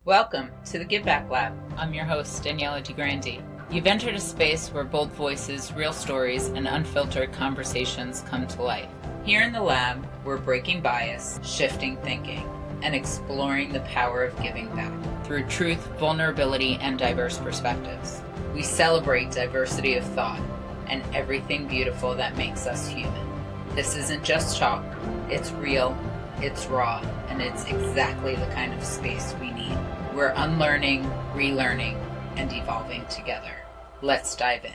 Welcome to the Give Back Lab. I'm your host, Daniella De Grande. You've entered a space where bold voices, real stories, and unfiltered conversations come to life. Here in the lab, we're breaking bias, shifting thinking, and exploring the power of giving back through truth, vulnerability, and diverse perspectives. We celebrate diversity of thought and everything beautiful that makes us human. This isn't just talk, it's real, it's raw, and it's exactly the kind of space we need. We're unlearning, relearning, and evolving together. Let's dive in.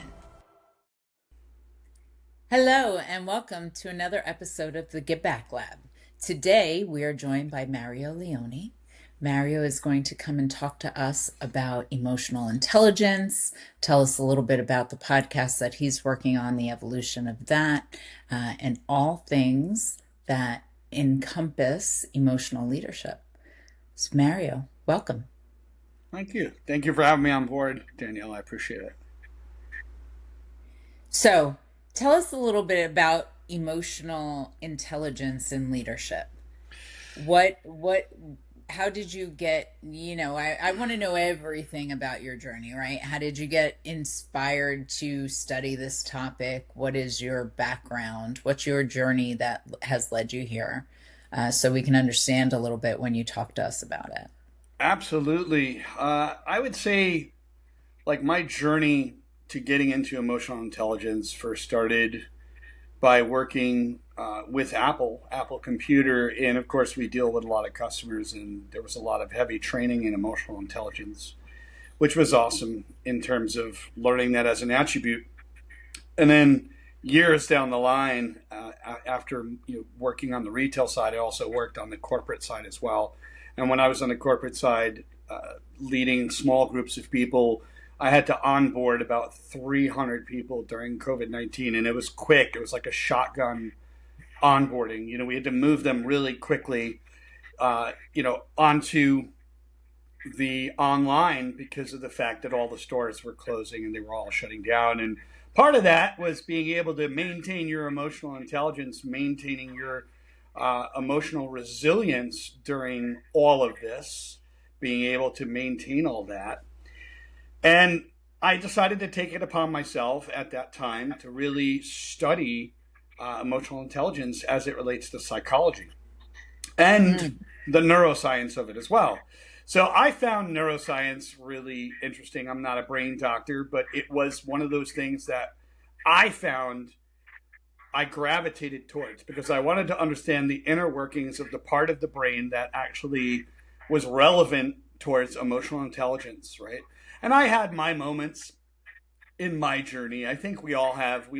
Hello, and welcome to another episode of the Give Back Lab. Today, we are joined by Mario Leone. Mario is going to come and talk to us about emotional intelligence, tell us a little bit about the podcast that he's working on, the evolution of that, and all things that encompass emotional leadership. So Mario, welcome. Thank you. Thank you for having me on board, Danielle. I appreciate it. So tell us a little bit about emotional intelligence in leadership. How did you get, I want to know everything about your journey, right? How did you get inspired to study this topic? What is your background? What's your journey that has led you here? So we can understand a little bit when you talk to us about it. Absolutely. I would say my journey to getting into emotional intelligence first started by working with Apple Computer. And of course, we deal with a lot of customers, and there was a lot of heavy training in emotional intelligence, which was awesome in terms of learning that as an attribute. And then years down the line, after working on the retail side, I also worked on the corporate side as well. And when I was on the corporate side, leading small groups of people, I had to onboard about 300 people during COVID-19, and it was quick. It was like a shotgun onboarding. We had to move them really quickly, onto the online because of the fact that all the stores were closing and they were all shutting down. And part of that was being able to maintain your emotional intelligence, maintaining your emotional resilience during all of this, being able to maintain all that. And I decided to take it upon myself at that time to really study emotional intelligence as it relates to psychology and the neuroscience of it as well. So I found neuroscience really interesting. I'm not a brain doctor, but it was one of those things that I found I gravitated towards because I wanted to understand the inner workings of the part of the brain that actually was relevant towards emotional intelligence, right? And I had my moments in my journey. I think we all have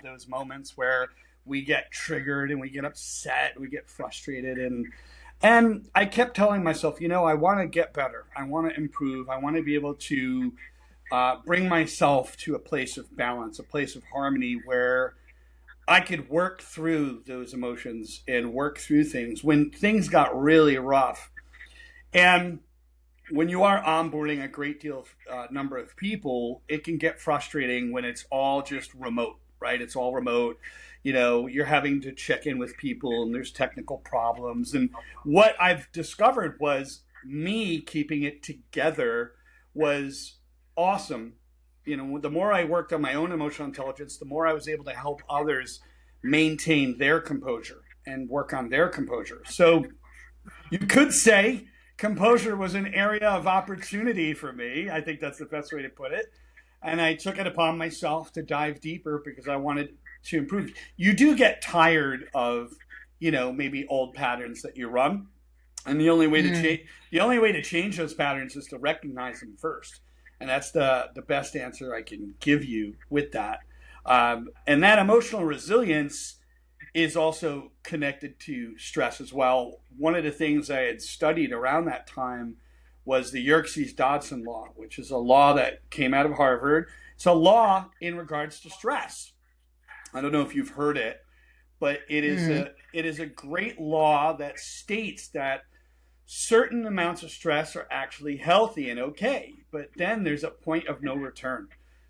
those moments where we get triggered and we get upset, we get frustrated, and I kept telling myself, I want to get better. I want to improve. I want to be able to bring myself to a place of balance, a place of harmony where I could work through those emotions and work through things when things got really rough. And when you are onboarding a great deal of number of people, it can get frustrating when it's all just remote, right? It's all remote. You're having to check in with people and there's technical problems. And what I've discovered was me keeping it together was awesome. The more I worked on my own emotional intelligence, the more I was able to help others maintain their composure and work on their composure. So you could say composure was an area of opportunity for me. I think that's the best way to put it. And I took it upon myself to dive deeper because I wanted to improve. You do get tired of, maybe old patterns that you run. And the only way to change those patterns is to recognize them first. And that's the best answer I can give you with that. And that emotional resilience is also connected to stress as well. One of the things I had studied around that time was the Yerkes-Dodson law, which is a law that came out of Harvard. It's a law in regards to stress. I don't know if you've heard it, but it is a great law that states that certain amounts of stress are actually healthy and okay, but then there's a point of no return.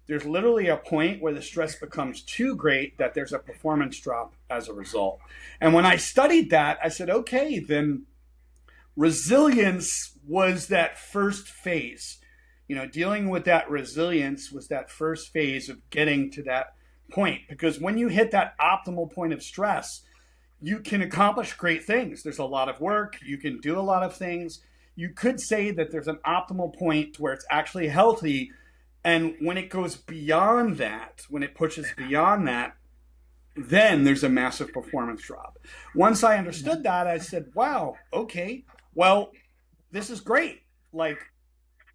There's literally a point where the stress becomes too great that there's a performance drop as a result. And when I studied that, I said, okay, then Resilience was that first phase. Dealing with that resilience was that first phase of getting to that point. Because when you hit that optimal point of stress, you can accomplish great things. There's a lot of work. You can do a lot of things. You could say that there's an optimal point where it's actually healthy. And when it goes beyond that, when it pushes beyond that, then there's a massive performance drop. Once I understood that, I said, wow, okay, well, this is great. Like,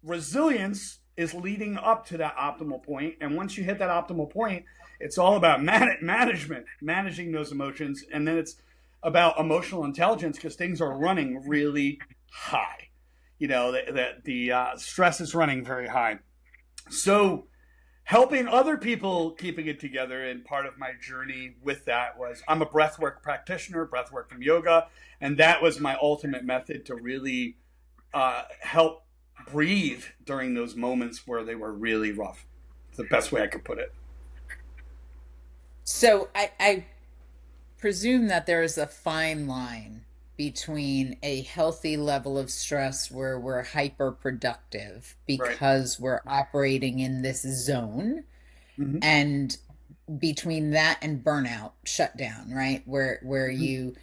resilience is leading up to that optimal point. And once you hit that optimal point, it's all about managing those emotions. And then it's about emotional intelligence because things are running really high. The stress is running very high. So helping other people keeping it together, and part of my journey with that was I'm a breathwork practitioner, breathwork from yoga, and that was my ultimate method to really help breathe during those moments where they were really rough. It's the best way I could put it. So I presume that there is a fine line between a healthy level of stress where we're hyper productive Right. because we're operating in this zone, Mm-hmm. and between that and burnout, shutdown, right? Where Mm-hmm. you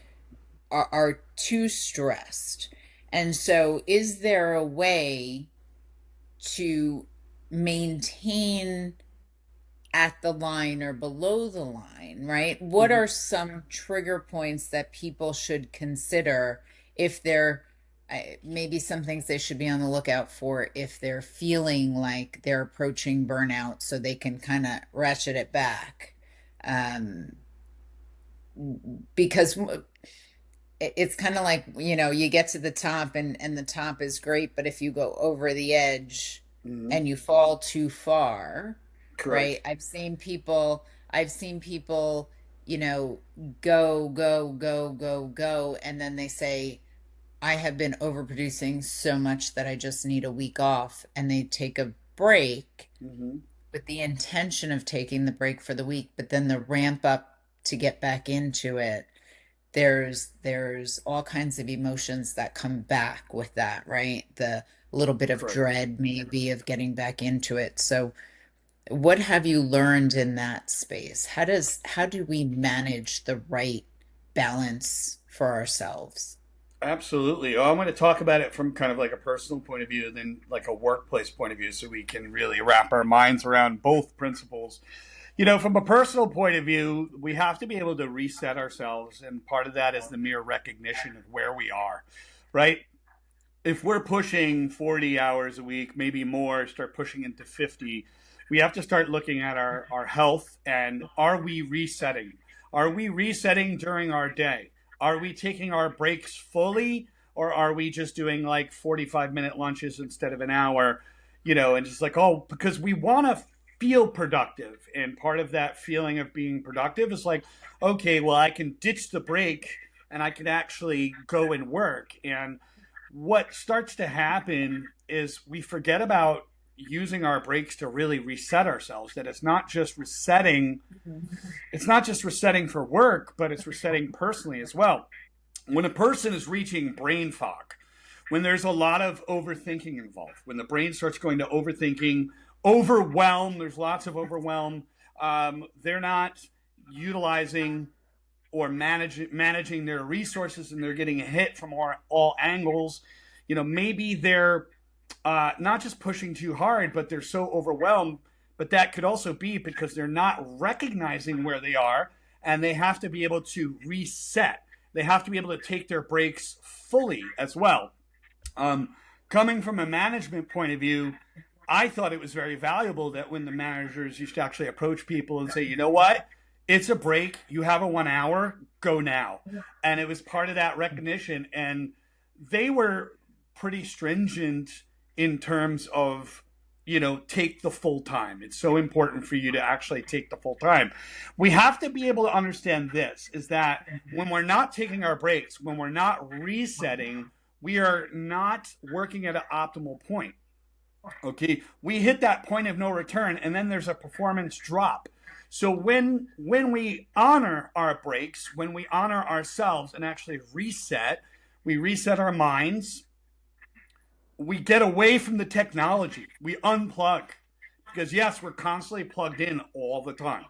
are too stressed. And so is there a way to maintain at the line or below the line, right? What Mm-hmm. are some trigger points that people should consider if they're maybe some things they should be on the lookout for if they're feeling like they're approaching burnout so they can kind of ratchet it back? Um, because it's kind of like, you get to the top and the top is great, but if you go over the edge Mm-hmm. and you fall too far, Correct. right? I've seen people, you know, go, go, go, go, go, and then they say, I have been overproducing so much that I just need a week off, and they take a break Mm-hmm. with the intention of taking the break for the week, but then the ramp up to get back into it, there's all kinds of emotions that come back with that, right? The little bit of Correct. dread maybe of getting back into it. So what have you learned in that space? How do we manage the right balance for ourselves? Absolutely. Oh, I'm going to talk about it from kind of like a personal point of view, then like a workplace point of view, so we can really wrap our minds around both principles. From a personal point of view, we have to be able to reset ourselves. And part of that is the mere recognition of where we are, right? If we're pushing 40 hours a week, maybe more, start pushing into 50, we have to start looking at our health and are we resetting? Are we resetting during our day? Are we taking our breaks fully, or are we just doing like 45-minute lunches instead of an hour? And just like, oh, because we want to feel productive. And part of that feeling of being productive is like, okay, well, I can ditch the break and I can actually go and work. And what starts to happen is we forget about using our breaks to really reset ourselves, that it's not just resetting for work, but it's resetting personally as well. When a person is reaching brain fog, when there's a lot of overthinking involved, when the brain starts going to overthinking, overwhelm, there's lots of overwhelm, they're not utilizing or managing their resources, and they're getting hit from all angles. Maybe they're not just pushing too hard, but they're so overwhelmed. But that could also be because they're not recognizing where they are, and they have to be able to reset. They have to be able to take their breaks fully as well. Um, Coming from a management point of view, I thought it was very valuable that when the managers used to actually approach people and say, you know what, it's a break. You have a 1 hour, go now. And it was part of that recognition. And they were pretty stringent in terms of, take the full time. It's so important for you to actually take the full time. We have to be able to understand this is that when we're not taking our breaks, when we're not resetting, we are not working at an optimal point. Okay, we hit that point of no return, and then there's a performance drop. So when we honor our breaks, when we honor ourselves and actually reset, we reset our minds, we get away from the technology, we unplug. Because yes, we're constantly plugged in all the time,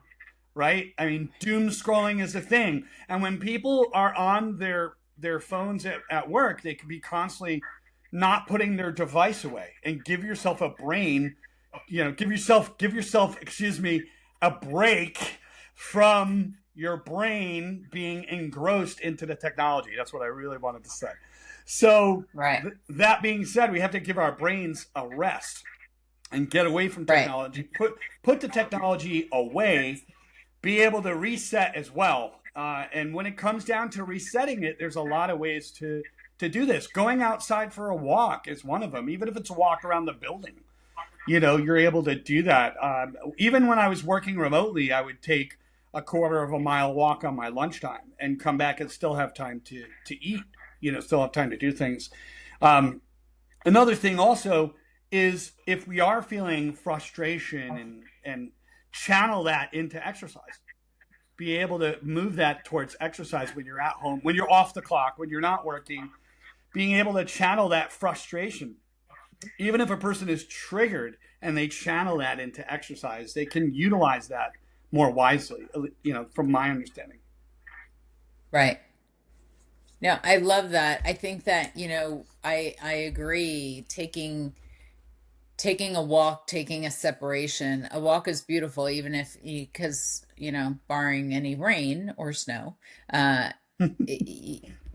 right? I mean, doom scrolling is a thing. And when people are on their phones at work, they can be constantly not putting their device away. And give yourself a brain, give yourself, excuse me, a break from your brain being engrossed into the technology. That's what I really wanted to say. So Right. That being said, we have to give our brains a rest and get away from technology. Right. Put the technology away. Be able to reset as well. And when it comes down to resetting it, there's a lot of ways to do this. Going outside for a walk is one of them. Even if it's a walk around the building, you're able to do that. Even when I was working remotely, I would take a quarter of a mile walk on my lunchtime and come back and still have time to eat. Still have time to do things. Another thing also is if we are feeling frustration and channel that into exercise, be able to move that towards exercise when you're at home, when you're off the clock, when you're not working, being able to channel that frustration. Even if a person is triggered and they channel that into exercise, they can utilize that more wisely, from my understanding. Right. No, I love that. I think that, I agree. Taking a walk, taking a separation. A walk is beautiful, even if, because, barring any rain or snow,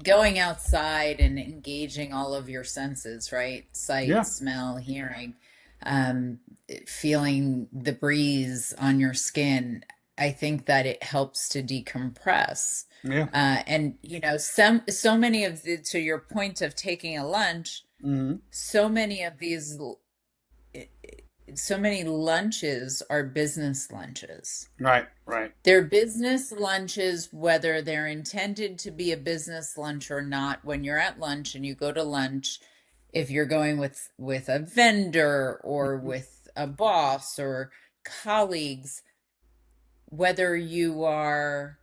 going outside and engaging all of your senses, right? Sight, Yeah. smell, hearing, um, feeling the breeze on your skin. I think that it helps to decompress. Yeah. And so many of to your point of taking a lunch, Mm-hmm. so many of these so many lunches are business lunches. Right. Right. They're business lunches, whether they're intended to be a business lunch or not. When you're at lunch and you go to lunch, if you're going with a vendor or with a boss or colleagues, whether you are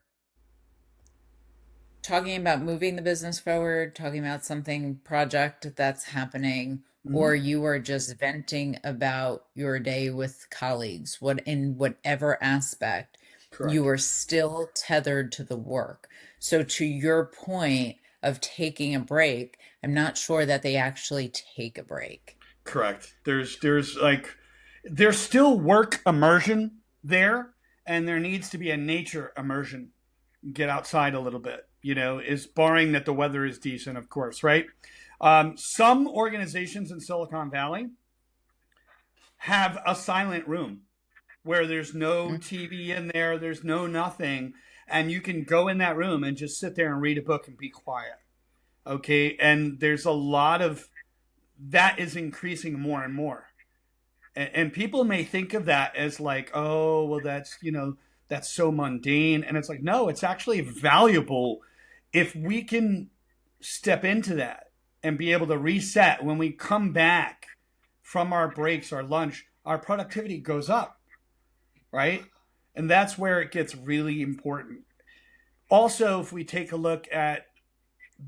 talking about moving the business forward, talking about something project that's happening, Mm-hmm. or you are just venting about your day with colleagues, in whatever aspect, you Correct. are still tethered to the work. So to your point of taking a break, I'm not sure that they actually take a break. Correct. There's still work immersion there, and there needs to be a nature immersion. Get outside a little bit, is barring that the weather is decent, of course, right? Some organizations in Silicon Valley have a silent room where there's no Mm. TV in there, there's no nothing, and you can go in that room and just sit there and read a book and be quiet. Okay, and there's a lot of that is increasing more and more. And people may think of that as like, oh, well, that's so mundane. And it's like, no, it's actually valuable if we can step into that and be able to reset when we come back from our breaks, our lunch, our productivity goes up, right? And that's where it gets really important. Also, if we take a look at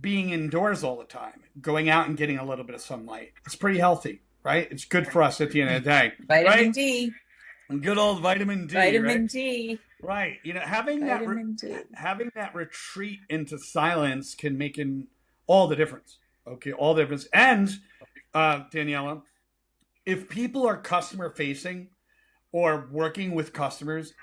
being indoors all the time, going out and getting a little bit of sunlight, it's pretty healthy, right? It's good for us at the end of the day, Vitamin right? D. Good old vitamin D, Vitamin right? D. Right. Vitamin D. Having that retreat into silence can make all the difference. Okay, all the difference. And Daniela, if people are customer facing or working with customers,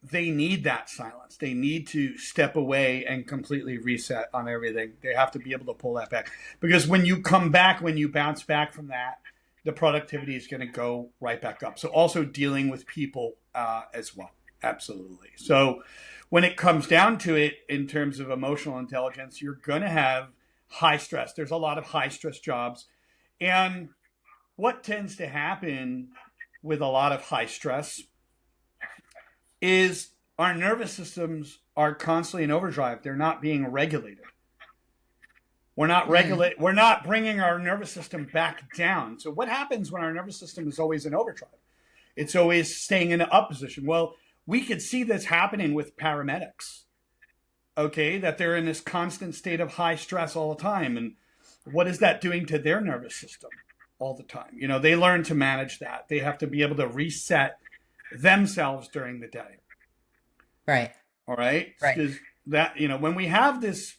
they need that silence. They need to step away and completely reset on everything. They have to be able to pull that back because when you come back, when you bounce back from that, the productivity is going to go right back up. So also dealing with people as well. Absolutely. So when it comes down to it, in terms of emotional intelligence, you're going to have high stress. There's a lot of high stress jobs. And what tends to happen with a lot of high stress is our nervous systems are constantly in overdrive. They're not being regulated. We're not bringing our nervous system back down. So what happens when our nervous system is always in overdrive? It's always staying in an up position. Well, we could see this happening with paramedics. Okay, that they're in this constant state of high stress all the time. And what is that doing to their nervous system all the time? You know, they learn to manage that. They have to be able to reset themselves during the day. Right. All right. Right. Because that, you know, when we have this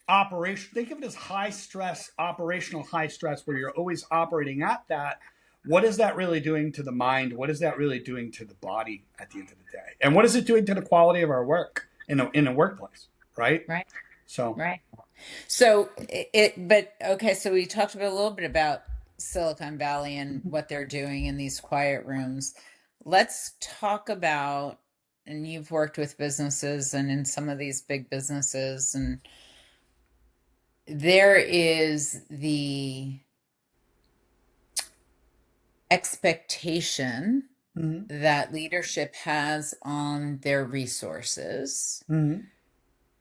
operation, think of it as high stress, operational high stress, where you're always operating at that. What is that really doing to the mind? What is that really doing to the body at the end of the day? And what is it doing to the quality of our work in a workplace? Right. Right. So, Right. So but okay, so we talked about a little bit about Silicon Valley and what they're doing in these quiet rooms. Let's talk about, and you've worked with businesses and in some of these big businesses, and there is the expectation mm-hmm. that leadership has on their resources. Mm-hmm.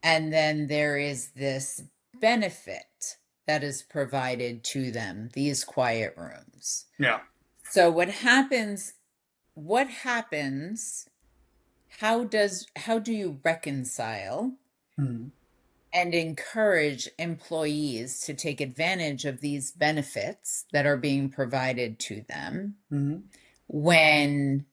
And then there is this benefit that is provided to them, these quiet rooms. Yeah. So what happens, how do you reconcile Mm-hmm. and encourage employees to take advantage of these benefits that are being provided to them Mm-hmm. when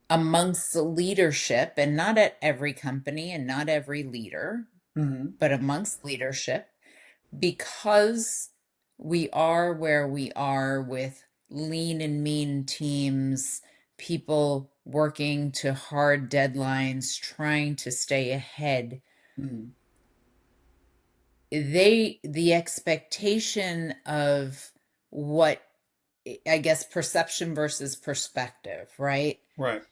amongst the leadership, and not at every company and not every leader, Mm-hmm. but amongst leadership, because we are where we are with lean and mean teams, people working to hard deadlines, trying to stay ahead. Mm-hmm. The expectation of what, I guess, perception versus perspective, right? Right.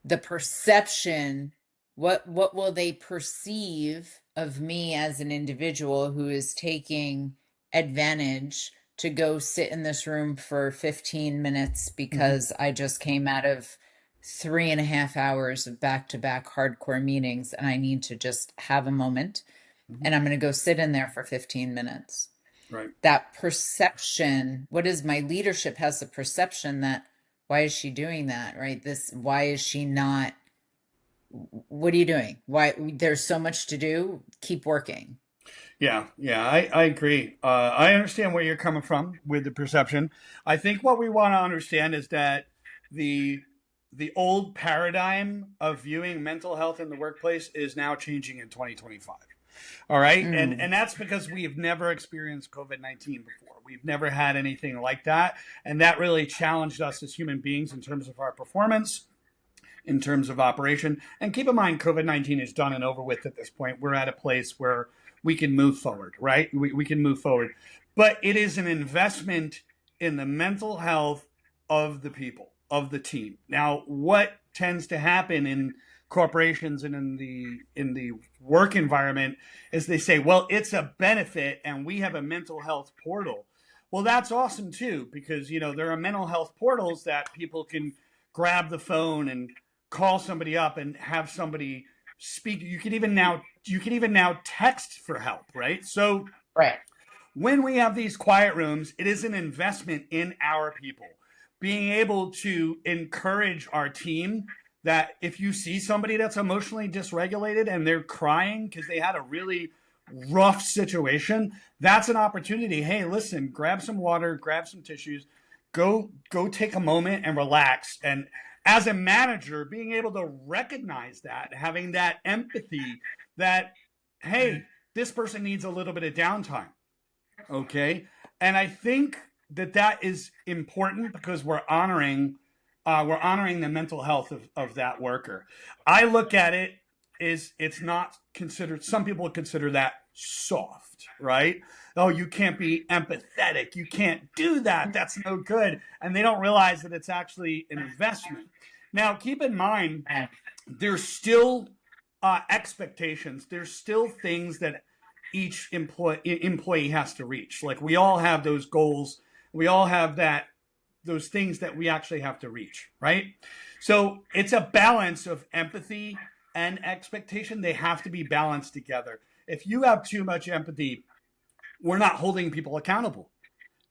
The perception, what will they perceive of me as an individual who is taking advantage to go sit in this room for 15 minutes because Mm-hmm. I just came out of 3.5 hours of back-to-back hardcore meetings and I need to just have a moment, Mm-hmm. and I'm going to go sit in there for 15 minutes. Right. That perception, what is my leadership has the perception that, why is she doing that, right? Why is she not, what are you doing? Why, there's so much to do, keep working. Yeah, yeah, I agree. I understand where you're coming from with the perception. I think what we want to understand is that the the old paradigm of viewing mental health in the workplace is now changing in 2025. All right, Mm, and that's because we've never experienced COVID-19 before. We've never had anything like that, and that really challenged us as human beings in terms of our performance, in terms of operation. And keep in mind, COVID-19 is done and over with at this point. We're at a place where we can move forward, right? We can move forward. But it is an investment in the mental health of the people, of the team. Now, what tends to happen in corporations and in the work environment is they say, well, it's a benefit and we have a mental health portal. Well, that's awesome too, because there are mental health portals that people can grab the phone and call somebody up and have somebody speak. You can even now text for help, right? So right. when we have these quiet rooms, it is an investment in our people. Being able to encourage our team that if you see somebody that's emotionally dysregulated and they're crying because they had a really rough situation, that's an opportunity. Hey, listen, grab some water, grab some tissues, go take a moment and relax. And as a manager, being able to recognize that, having that empathy that, hey, this person needs a little bit of downtime. Okay. And I think that is important because we're honoring the mental health of that worker. I look at it is it's not considered, some people consider that soft, right? Oh, you can't be empathetic. You can't do that. That's no good. And they don't realize that it's actually an investment. Now, keep in mind, there's still expectations. There's still things that each employee has to reach. Like we all have those goals. We all have those things that we actually have to reach, right? So it's a balance of empathy and expectation. They have to be balanced together. If you have too much empathy, we're not holding people accountable.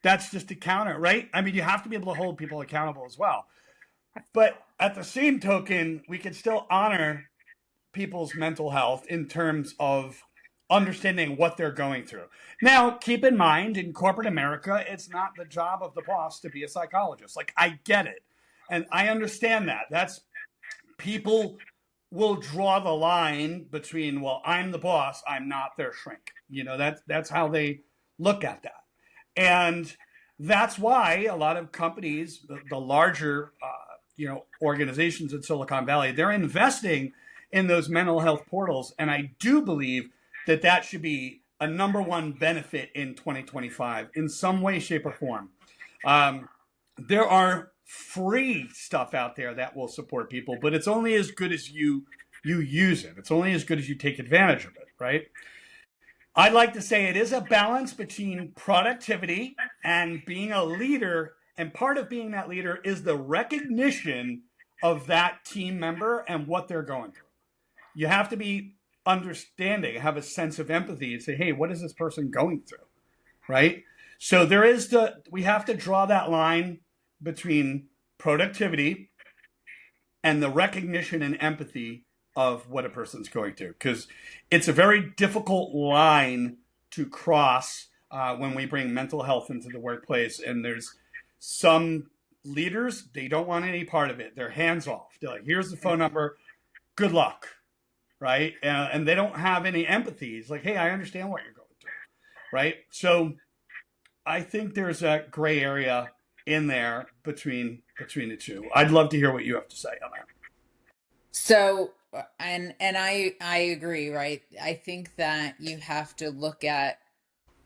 That's just a counter, right? I mean, you have to be able to hold people accountable as well. But at the same token, we can still honor people's mental health in terms of understanding what they're going through. Now, keep in mind, in corporate America, it's not the job of the boss to be a psychologist. Like, I get it. And I understand that. That's people will draw the line between, well, I'm the boss, I'm not their shrink. That's how they look at that. And that's why a lot of companies, the larger, organizations in Silicon Valley, they're investing in those mental health portals. And I do believe that that should be a number one benefit in 2025 in some way, shape, or form. There are free stuff out there that will support people, but it's only as good as you use it. It's only as good as you take advantage of it, right? I'd like to say it is a balance between productivity and being a leader. And part of being that leader is the recognition of that team member and what they're going through. You have to be understanding, have a sense of empathy and say, hey, what is this person going through? Right? So we have to draw that line between productivity and the recognition and empathy of what a person's going through, because it's a very difficult line to cross when we bring mental health into the workplace. And there's some leaders, they don't want any part of it. They're hands off. They're like, here's the phone number. Good luck. Right. And they don't have any empathy. It's like, hey, I understand what you're going through. Right. So I think there's a gray area in there between the two. I'd love to hear what you have to say on that. So, and I agree, right? I think that you have to look at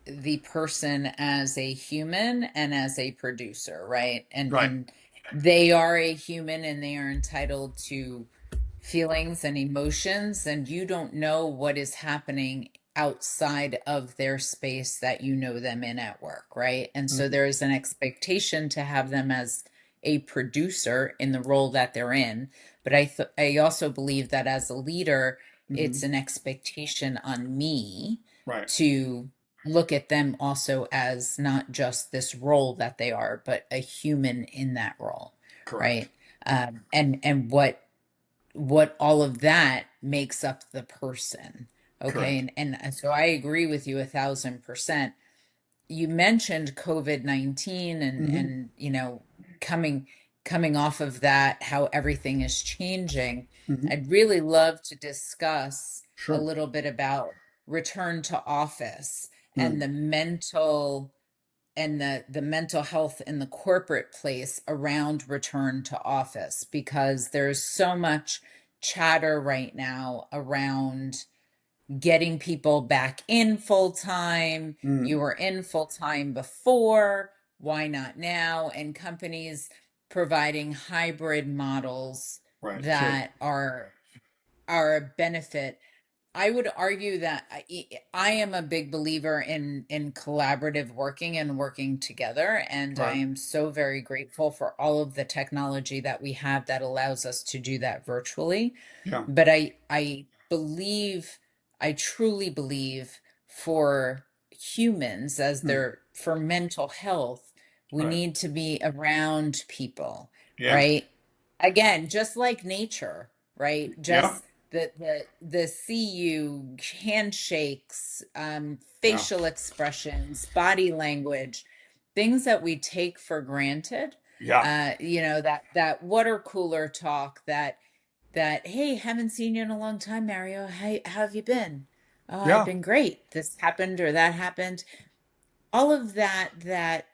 the person as a human and as a producer, right? And they are a human and they are entitled to feelings and emotions, and you don't know what is happening outside of their space that you know them in at work, right? And so there is an expectation to have them as a producer in the role that they're in. But I also believe that as a leader, it's an expectation on me to look at them also as not just this role that they are, but a human in that role. Correct. Right? And what all of that makes up the person. Okay. And so I agree with you 1,000%. You mentioned COVID-19 and coming off of that, how everything is changing. I'd really love to discuss a little bit about return to office and the mental health in the corporate place around return to office, because there's so much chatter right now around getting people back in full time. You were in full time before, why not now? And companies providing hybrid models that are a benefit. I would argue that I am a big believer in collaborative working and working together. And I am so very grateful for all of the technology that we have that allows us to do that virtually. But I truly believe for humans, for mental health, we need to be around people, right? Again, just like nature, right? Just the see you, handshakes, facial expressions, body language, things that we take for granted. That water cooler talk, that hey, haven't seen you in a long time, Mario. Hey, how have you been? Oh, I've been great. This happened or that happened. All of that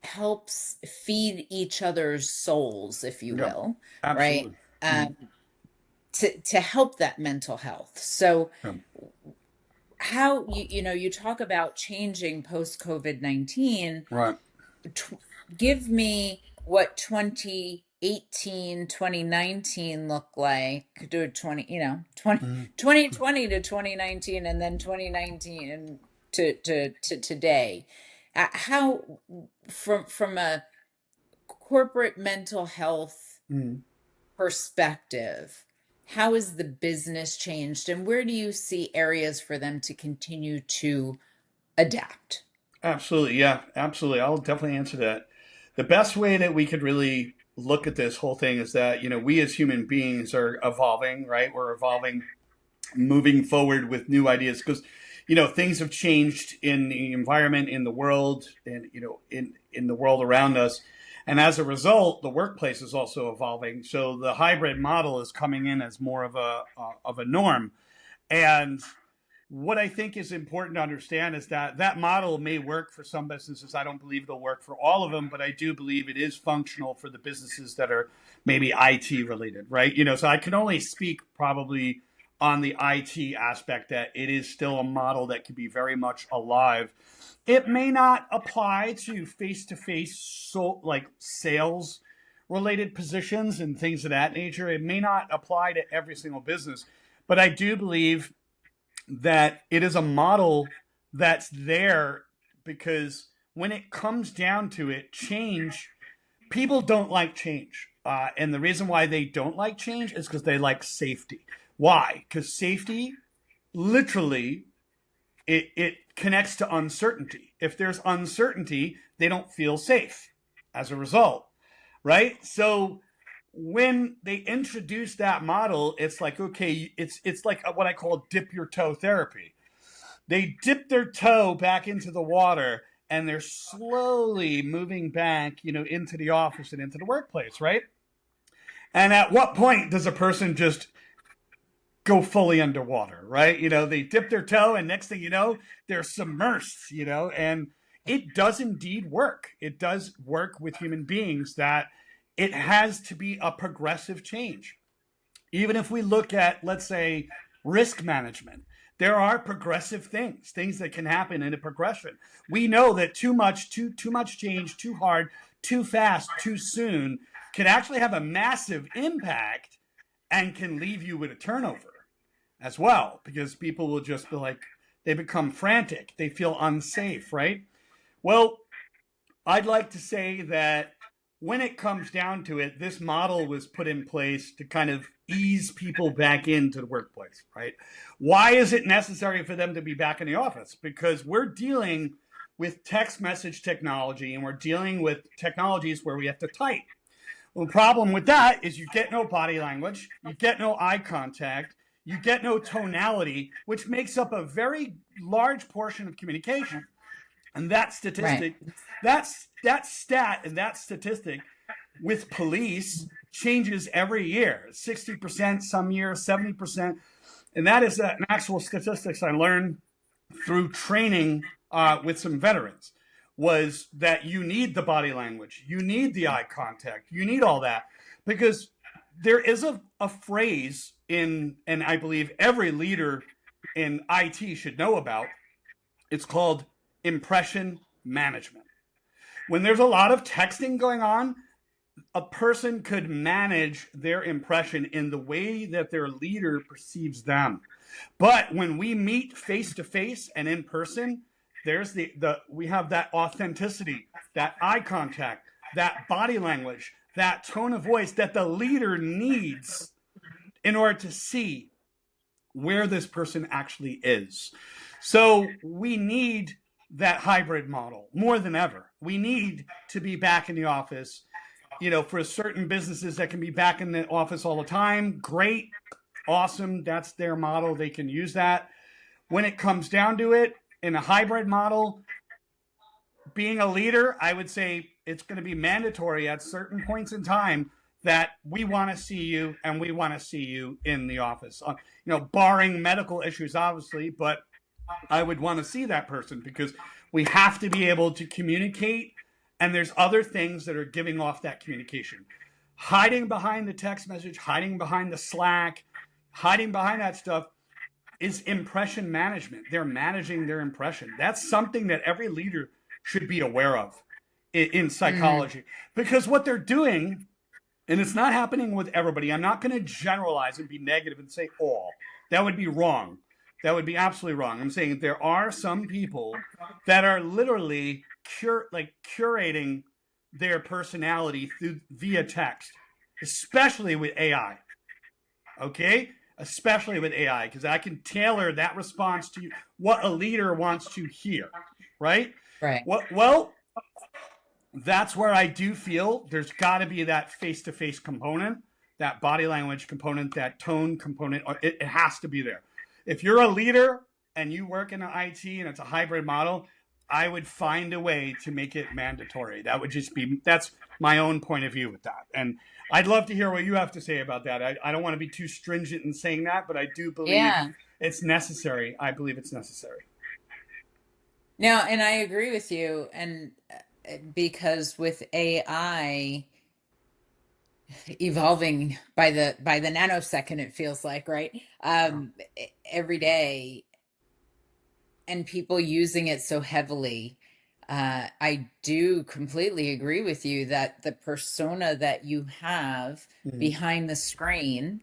helps feed each other's souls, if you will, absolutely. right? To help that mental health. So how you talk about changing post COVID-19, give me what 2018, 2019 looked like, do 2020 to 2019, and then 2019 to today. How from a corporate mental health perspective, how has the business changed, and where do you see areas for them to continue to adapt? Absolutely. Yeah, absolutely. I'll definitely answer that. The best way that we could really look at this whole thing is that, we as human beings are evolving, right? We're evolving, moving forward with new ideas, because things have changed in the environment, in the world, and in the world around us. And as a result, the workplace is also evolving. So the hybrid model is coming in as more of a norm. And what I think is important to understand is that that model may work for some businesses. I don't believe it'll work for all of them, but I do believe it is functional for the businesses that are maybe IT related, right? So I can only speak probably on the IT aspect, that it is still a model that can be very much alive. It may not apply to face-to-face, so like sales related positions and things of that nature. It may not apply to every single business, but I do believe that it is a model that's there, because when it comes down to it, people don't like change. And the reason why they don't like change is because they like safety. Why? Because safety, literally, it connects to uncertainty. If there's uncertainty, they don't feel safe as a result, right? So when they introduce that model, it's like, okay, it's like what I call dip your toe therapy. They dip their toe back into the water, and they're slowly moving back, into the office and into the workplace, right? And at what point does a person just go fully underwater, right? They dip their toe, and next thing you know, they're submersed, and it does indeed work. It does work with human beings, that it has to be a progressive change. Even if we look at, let's say, risk management, there are progressive things that can happen in a progression. We know that too much change, too hard, too fast, too soon can actually have a massive impact and can leave you with a turnover as well, because people will just be like, they become frantic. They feel unsafe, right? Well, I'd like to say that when it comes down to it, this model was put in place to kind of ease people back into the workplace, right? Why is it necessary for them to be back in the office? Because we're dealing with text message technology, and we're dealing with technologies where we have to type. Well, the problem with that is you get no body language, you get no eye contact, you get no tonality, which makes up a very large portion of communication. And that statistic, right, that stat and that statistic with police changes every year. 60% some years, 70%. And that is an actual statistics I learned through training with some veterans, was that you need the body language, you need the eye contact, you need all that, because there is a phrase and I believe every leader in IT should know about. It's called impression management. When there's a lot of texting going on, a person could manage their impression in the way that their leader perceives them. But when we meet face to face and in person, there's we have that authenticity, that eye contact, that body language, that tone of voice that the leader needs in order to see where this person actually is. So we need that hybrid model more than ever. We need to be back in the office. For certain businesses that can be back in the office all the time, great, awesome, that's their model. They can use that. When it comes down to it, in a hybrid model, being a leader, I would say it's going to be mandatory at certain points in time that we want to see you, and we want to see you in the office. Barring medical issues, obviously, but I would want to see that person, because we have to be able to communicate, and there's other things that are giving off that communication. Hiding behind the text message, hiding behind the Slack, hiding behind that stuff is impression management. They're managing their impression. That's something that every leader should be aware of in psychology, because what they're doing, and it's not happening with everybody. I'm not going to generalize and be negative and say all. That would be wrong. That would be absolutely wrong. I'm saying there are some people that are literally curating their personality via text, especially with AI. Okay? Especially with AI, because I can tailor that response to what a leader wants to hear, right? Right. Well, that's where I do feel there's got to be that face-to-face component, that body language component, that tone component. It has to be there. If you're a leader and you work in IT and it's a hybrid model, I would find a way to make it mandatory. That would just be, that's my own point of view with that. And I'd love to hear what you have to say about that. I don't want to be too stringent in saying that, but I do believe Yeah. it's necessary. I believe it's necessary. No, and I agree with you. And because with AI evolving by the nanosecond, it feels like, right? Yeah. Every day, and people using it so heavily. I do completely agree with you that the persona that you have Mhm. behind the screen,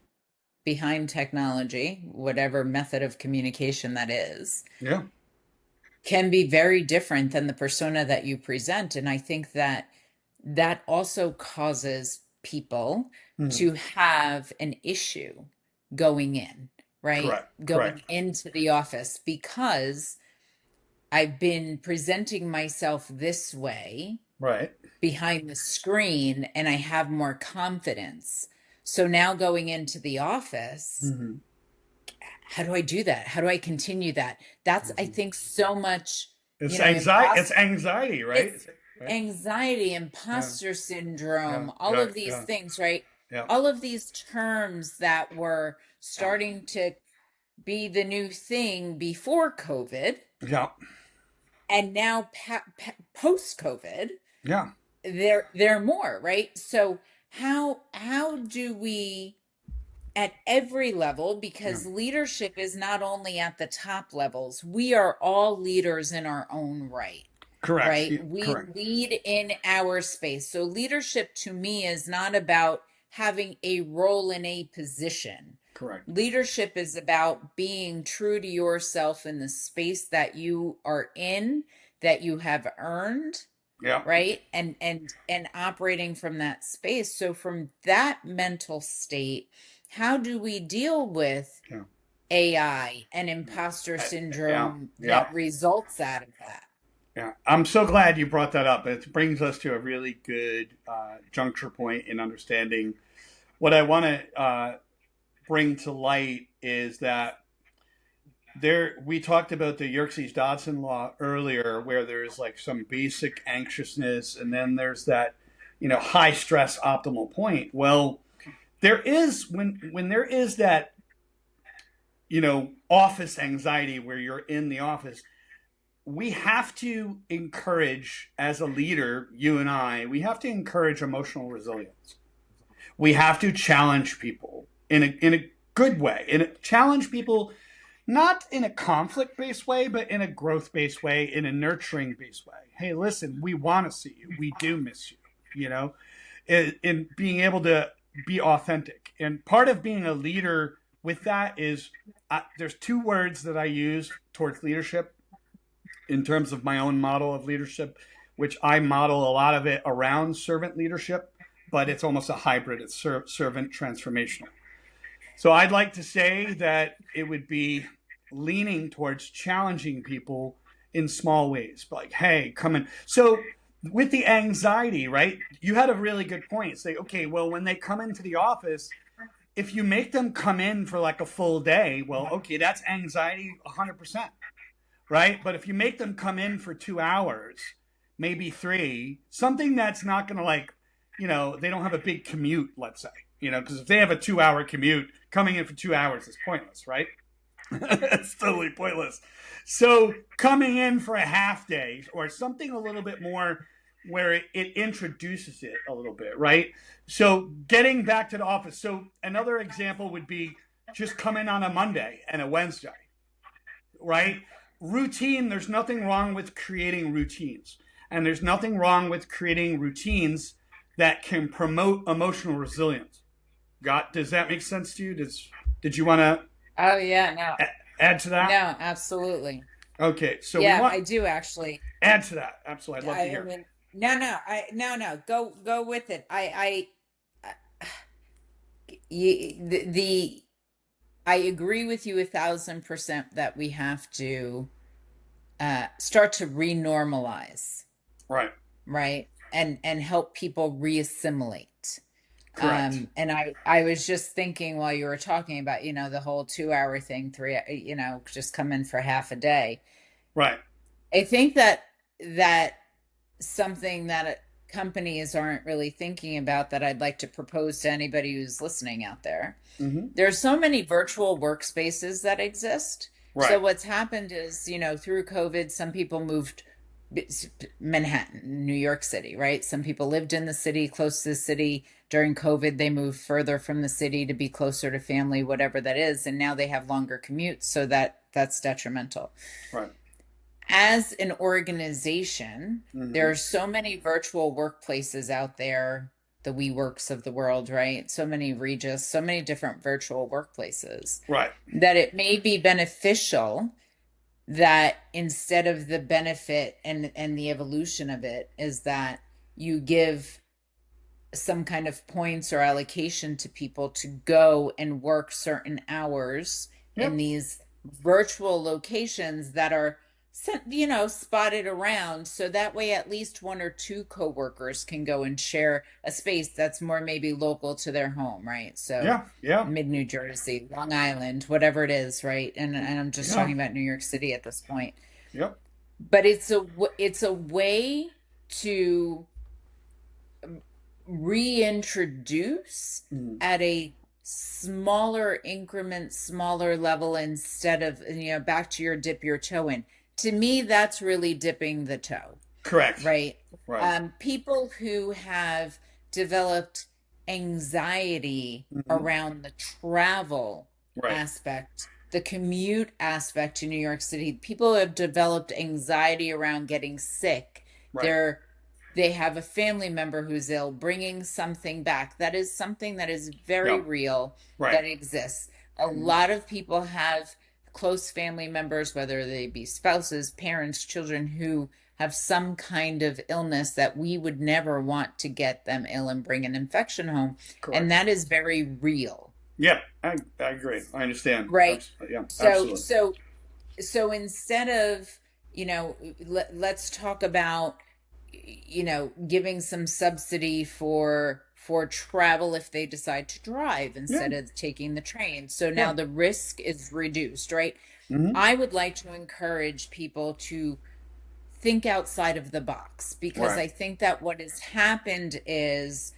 behind technology, whatever method of communication that is, Yeah. can be very different than the persona that you present. And I think that that also causes people Mhm. to have an issue going in, right? Correct. Going Correct. into the office because I've been presenting myself this way Right. behind the screen and I have more confidence. So now going into the office, Hmm. how do I do that? How do I continue that? That's, I Hmm. think, so much, It's anxiety. It's anxiety, right? it's Right. anxiety, Yeah. imposter Yeah. syndrome, all Yeah. of these Yeah. things, right? Yeah. All of these terms that were Yeah. starting to be the new thing before COVID Yeah. and now post COVID, Yeah. they're more, right? So how do we at every level, Yeah. because leadership is not only at the top levels, we are all leaders in our own right, Correct. right? We Correct. lead in our space. So leadership to me is not about having a role in a position. Correct. Leadership is about being true to yourself in the space that you are in, that you have earned, Yeah. right? And operating from that space. So from that mental state, how do we deal with Yeah. AI and imposter Yeah. syndrome Yeah. that results out of that? Yeah. I'm so glad you brought that up. It brings us to a really good juncture point in understanding. What I want to bring to light is that there we talked about the Yerkes Dodson law earlier, where there's like some basic anxiousness, and then there's that high stress optimal point. Well, there is when there is that office anxiety where you're in the office, we have to encourage, as a leader, you and we have to encourage emotional resilience. We have to challenge people in a good way, challenge people not in a conflict based way, but in a growth based way, in a nurturing based way. Hey, listen, we want to see you. We do miss you, in being able to be authentic. And part of being a leader with that is there's two words that I use towards leadership in terms of my own model of leadership, which I model a lot of it around servant leadership, but it's almost a hybrid. It's servant transformational. So I'd like to say that it would be leaning towards challenging people in small ways, like, hey, come in. So with the anxiety, right? You had a really good point. Say, okay, well, when they come into the office, if you make them come in for like a full day, well, okay, that's anxiety 100%, right? But if you make them come in for 2 hours, maybe three, something that's not going to they don't have a big commute, let's say, because if they have a 2 hour commute, coming in for 2 hours is pointless, right? It's totally pointless. So coming in for a half day or something a little bit more where it introduces it a little bit, right? So getting back to the office. So another example would be just come in on a Monday and a Wednesday, right? Routine, there's nothing wrong with creating routines. And there's nothing wrong with creating routines that can promote emotional resilience. Does that make sense to you? Did you want to Oh yeah, no. add to that? No, absolutely. Okay, so we Yeah, want I do actually. add to that. Absolutely, I'd love to I hear. mean, no. Go with it. The I agree with you 1,000% that we have to start to renormalize, Right. right? And help people reassimilate. Correct. And I was just thinking while you were talking about, the whole 2 hour thing, just come in for half a day. Right. I think that something that companies aren't really thinking about that I'd like to propose to anybody who's listening out there. Mm-hmm. There's so many virtual workspaces that exist. So Right. what's happened is, through COVID, some people moved Manhattan, New York City, right? Some people lived in the city, close to the city. During COVID, they moved further from the city to be closer to family, whatever that is, and now they have longer commutes, so that's detrimental. Right. As an organization, there Mm-hmm. are so many virtual workplaces out there, the WeWorks of the world, right? So many Regis, so many different virtual workplaces Right. that it may be beneficial that instead of the benefit and the evolution of it is that you give some kind of points or allocation to people to go and work certain hours in Yep. these virtual locations that are spotted around, so that way at least one or two coworkers can go and share a space that's more maybe local to their home, right? So Yeah. Yeah. mid New Jersey, Long Island, whatever it is, right? And I'm just Yeah. talking about New York City at this point. Yep. But it's a way to reintroduce Mm-hmm. at a smaller increment, smaller level, instead of, back to your dip your toe in. To me, that's really dipping the toe, Correct. right? Right. People who have developed anxiety Mm-hmm. around the travel Right. aspect, the commute aspect to New York City, people who have developed anxiety around getting sick. Right. They have a family member who's ill, bringing something back. That is something that is very Yeah. real, Right. that exists. A Mm-hmm. lot of people have close family members, whether they be spouses, parents, children, who have some kind of illness that we would never want to get them ill and bring an infection home. And Correct. that is very real, Yeah. I agree. I understand. right? Yeah. So, Absolutely. so, so instead of, let's talk about, giving some subsidy for travel if they decide to drive Yeah. instead of taking the train. So Yeah. now the risk is reduced, right? Mm-hmm. I would like to encourage people to think outside of the box, because Right. I think that what has happened is,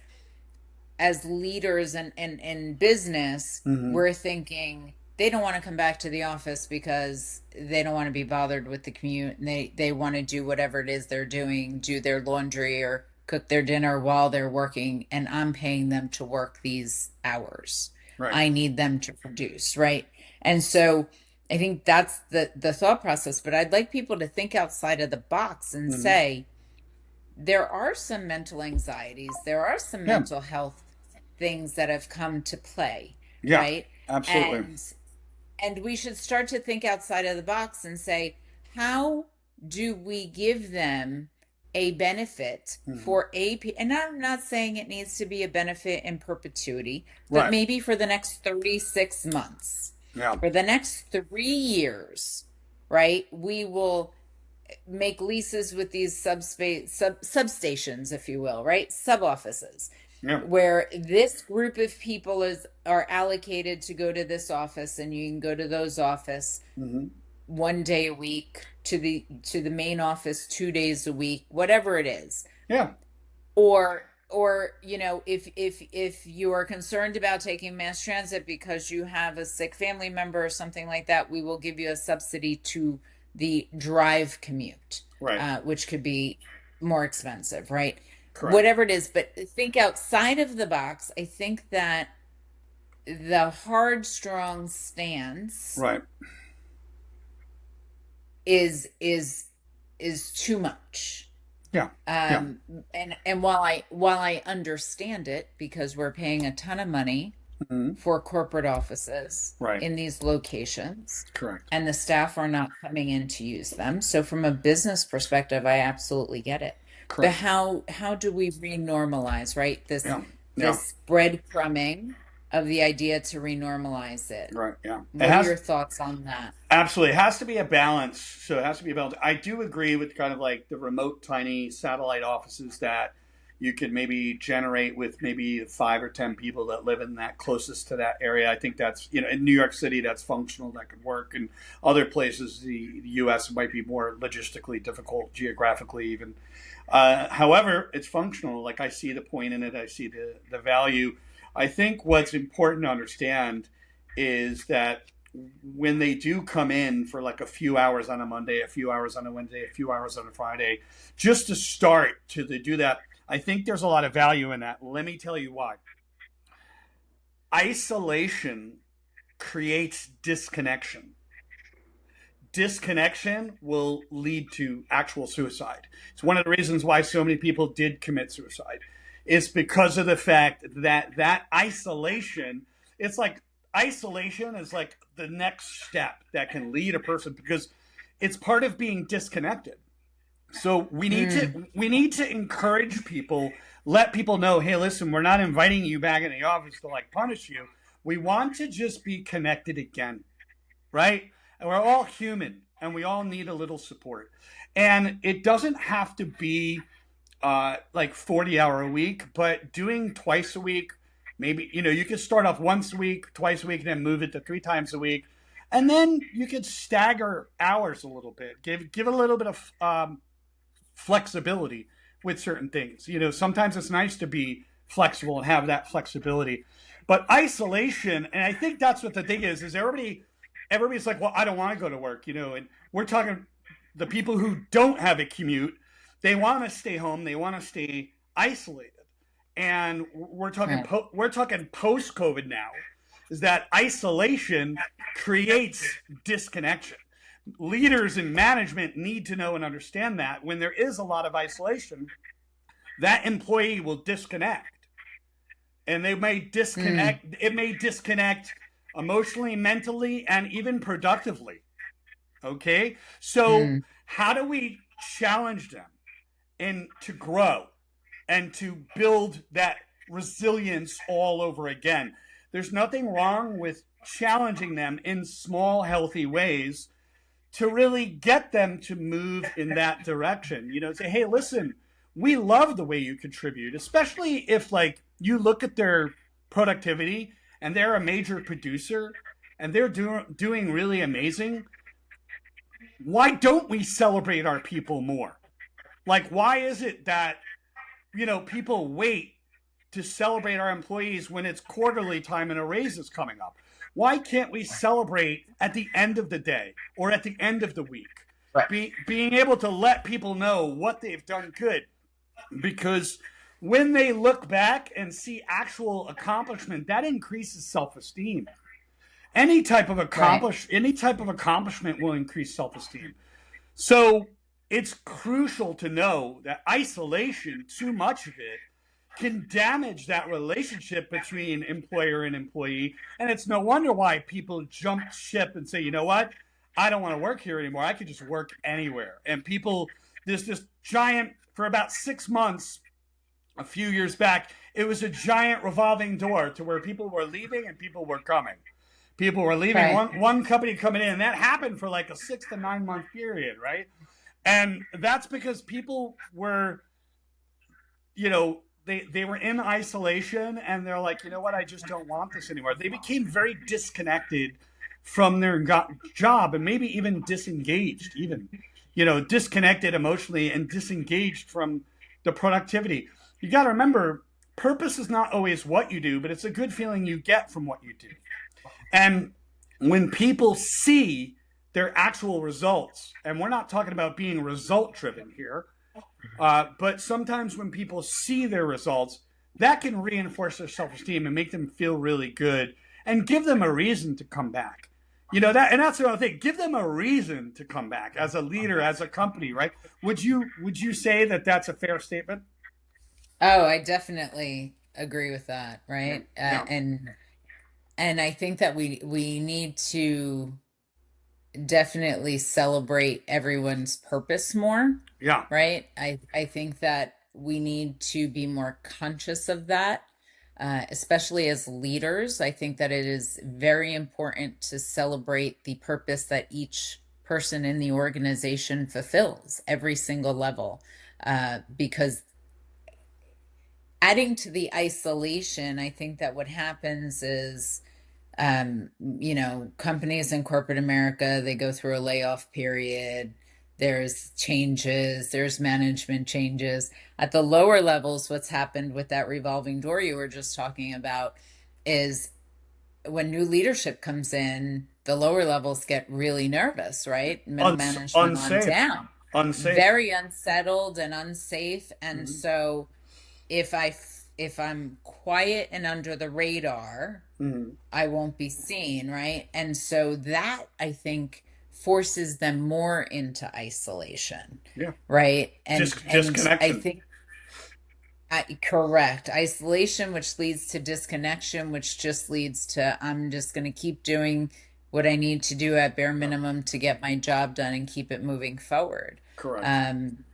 as leaders and in business, Mm-hmm. we're thinking they don't want to come back to the office because they don't want to be bothered with the commute, and they want to do whatever it is they're doing, do their laundry or cook their dinner while they're working, and I'm paying them to work these hours. Right. I need them to produce, right? And so I think that's the thought process, but I'd like people to think outside of the box and Mm-hmm. say there are some mental anxieties, there are some Yeah. mental health things that have come to play, Yeah. right? Absolutely. And we should start to think outside of the box and say, how do we give them a benefit Mm-hmm. for and I'm not saying it needs to be a benefit in perpetuity, but Right. maybe for the next 36 months, Yeah. for the next 3 years, right? We will make leases with these substations, if you will, right? Sub offices, Yeah. where this group of people are allocated to go to this office, and you can go to those office Mm-hmm. one day a week, to the main office 2 days a week, whatever it is. Yeah. Or if you are concerned about taking mass transit because you have a sick family member or something like that, we will give you a subsidy to the drive commute, Right. which could be more expensive, right? Correct. Whatever it is, but think outside of the box. I think that the hard, strong stance Right. is too much. Yeah. Yeah. And while I understand it, because we're paying a ton of money Mm-hmm. for corporate offices Right. in these locations, Correct. and the staff are not coming in to use them. So from a business perspective, I absolutely get it. But Correct. how do we renormalize, right? This Yeah. Yeah. this breadcrumbing of the idea to renormalize it. Right. Yeah. What are your thoughts on that? Absolutely. It has to be a balance. So it has to be a balance. I do agree with kind of like the remote, tiny satellite offices that, you could maybe generate with maybe 5 or 10 people that live in that closest to that area. I think that's, in New York City, that's functional, that could work. And other places, the U.S. might be more logistically difficult, geographically even. However, it's functional. Like I see the point in it. I see the value. I think what's important to understand is that when they do come in for like a few hours on a Monday, a few hours on a Wednesday, a few hours on a Friday, just to start to do that, I think there's a lot of value in that. Let me tell you why. Isolation creates disconnection. Disconnection will lead to actual suicide. It's one of the reasons why so many people did commit suicide. Is because of the fact that isolation, it's like isolation is like the next step that can lead a person, because it's part of being disconnected. So we need to encourage people, let people know, hey, listen, we're not inviting you back in the office to like punish you. We want to just be connected again, right? And we're all human, and we all need a little support. And it doesn't have to be like 40-hour a week, but doing twice a week, maybe, you could start off once a week, twice a week, and then move it to 3 times a week. And then you could stagger hours a little bit, give a little bit of flexibility with certain things. Sometimes it's nice to be flexible and have that flexibility. But isolation, and I think that's what the thing is everybody's like, well, I don't want to go to work, and we're talking the people who don't have a commute, they want to stay home, they want to stay isolated. And we're talking post-COVID now, is that isolation creates disconnection. Leaders and management need to know and understand that when there is a lot of isolation, that employee will disconnect. And they may disconnect, it may disconnect emotionally, mentally, and even productively. Okay? So how do we challenge them and to grow and to build that resilience all over again? There's nothing wrong with challenging them in small, healthy ways to really get them to move in that direction. Say, hey, listen, we love the way you contribute, especially if like you look at their productivity and they're a major producer and they're doing really amazing. Why don't we celebrate our people more? Like, why is it that, people wait to celebrate our employees when it's quarterly time and a raise is coming up? Why can't we celebrate at the end of the day or at the end of the week? Right. Being able to let people know what they've done good. Because when they look back and see actual accomplishment, that increases self-esteem. Any type of accomplishment will increase self-esteem. So it's crucial to know that isolation, too much of it, can damage that relationship between employer and employee. And it's no wonder why people jump ship and say, you know what? I don't want to work here anymore. I could just work anywhere. And there's this giant, for about 6 months, a few years back, it was a giant revolving door to where people were leaving and people were coming. People were leaving, right. one company coming in, and that happened for like a 6 to 9 month period, right? And that's because people were, they were in isolation, and they're like, you know what, I just don't want this anymore. They became very disconnected from their job, and maybe even disengaged, disconnected emotionally and disengaged from the productivity. You got to remember, purpose is not always what you do, but it's a good feeling you get from what you do. And when people see their actual results, and we're not talking about being result driven here, but sometimes when people see their results, that can reinforce their self-esteem and make them feel really good and give them a reason to come back. And that's the other thing. Give them a reason to come back as a leader, as a company, right? Would you say that that's a fair statement? Oh, I definitely agree with that, right? Yeah. And I think that we need to definitely celebrate everyone's purpose more. Yeah. Right. I think that we need to be more conscious of that, especially as leaders. I think that it is very important to celebrate the purpose that each person in the organization fulfills every single level, because adding to the isolation, I think that what happens is, companies in corporate America, they go through a layoff period. There's changes, there's management changes. At the lower levels, what's happened with that revolving door you were just talking about is when new leadership comes in, the lower levels get really nervous, right? Middle management on Unsafe. down. Unsafe. Very unsettled and unsafe. And Hmm. so if I'm quiet and under the radar, Hmm. I won't be seen, right? And so that I think forces them more into isolation, Yeah. right? And I Disconnection. think correct. Isolation, which leads to disconnection, which just leads to I'm just going to keep doing what I need to do at bare Yeah. minimum to get my job done and keep it moving forward. Correct. Um,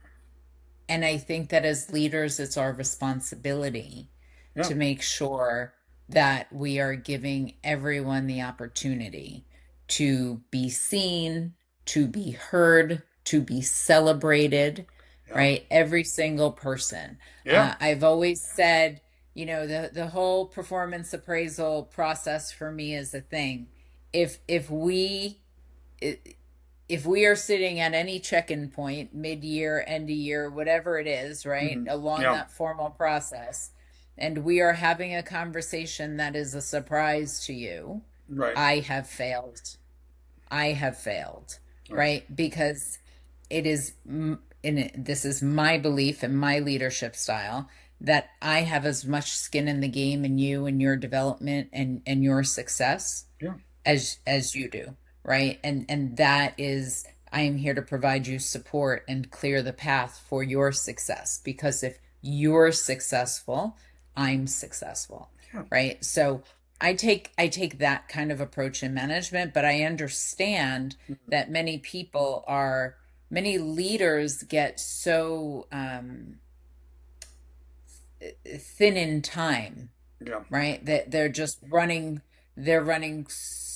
and I think that as leaders, it's our responsibility Yeah. to make sure that we are giving everyone the opportunity to be seen, to be heard, to be celebrated, Yeah. right? Every single person. Yeah. I've always said, the whole performance appraisal process for me is a thing. If we if we are sitting at any check-in point, mid-year, end of year, whatever it is, right, Hmm. along Yeah. that formal process, and we are having a conversation that is a surprise to you, Right. I have failed. I have failed, Right. right? Because it is, this is my belief and my leadership style that I have as much skin in the game in you and your development and your success Yeah. as you do, right? And that is, I am here to provide you support and clear the path for your success, because if you're successful, I'm successful, Yeah. right? So I take that kind of approach in management, but I understand Mhm. that many leaders get so thin in time, Yeah. right? That they're running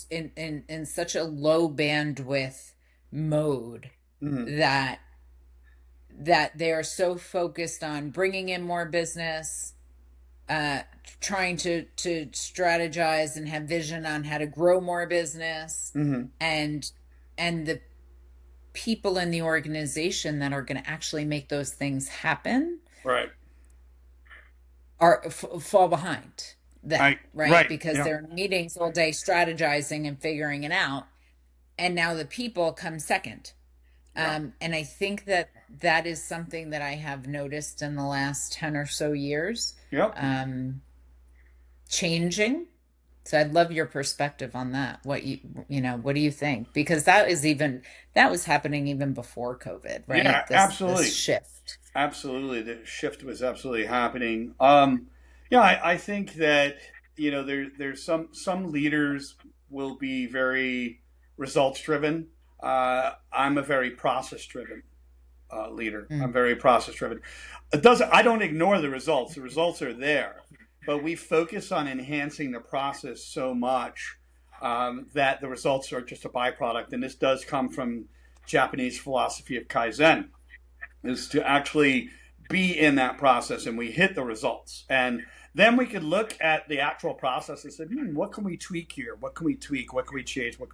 in such a low bandwidth mode Hmm. that they are so focused on bringing in more business, uh, trying to strategize and have vision on how to grow more business, Hmm. and the people in the organization that are going to actually make those things happen Right. fall behind then, right? Right. Because Yeah. they're in meetings all day strategizing and figuring it out, and now the people come second. Yeah. And I think that that is something that I have noticed in the last 10 or so years, Yep. um, changing. So I'd love your perspective on that. What do you think? Because that was happening even before COVID, Yeah. right? This Absolutely. shift. Absolutely. The shift was absolutely happening. Yeah. I think that there's some leaders will be very results driven. I'm a very process driven leader. I'm Mm. very process driven. It doesn't. I don't ignore the results. The results are there, but we focus on enhancing the process so much that the results are just a byproduct. And this does come from Japanese philosophy of kaizen, is to actually be in that process and we hit the results. And then we could look at the actual process and say, what can we tweak here? What can we tweak? What can we change? What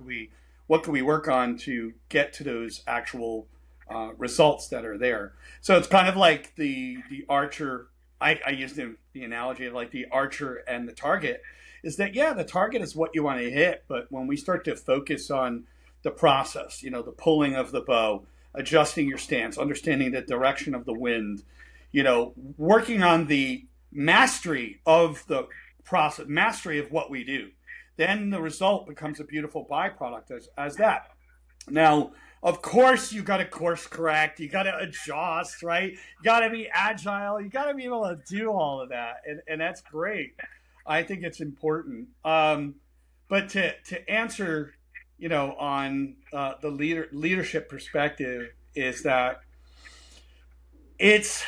can we work on to get to those actual results that are there? So it's kind of like the archer. I use the analogy of like the archer and the target. Is that, yeah, the target is what you want to hit, but when we start to focus on the process, the pulling of the bow, adjusting your stance, understanding the direction of the wind, working on the mastery of the process, mastery of what we do, then the result becomes a beautiful byproduct as that. Now, of course, you got to course correct, you got to adjust, right? You got to be agile, you got to be able to do all of that, and that's great. I think it's important. But to answer, on the leadership perspective, is that it's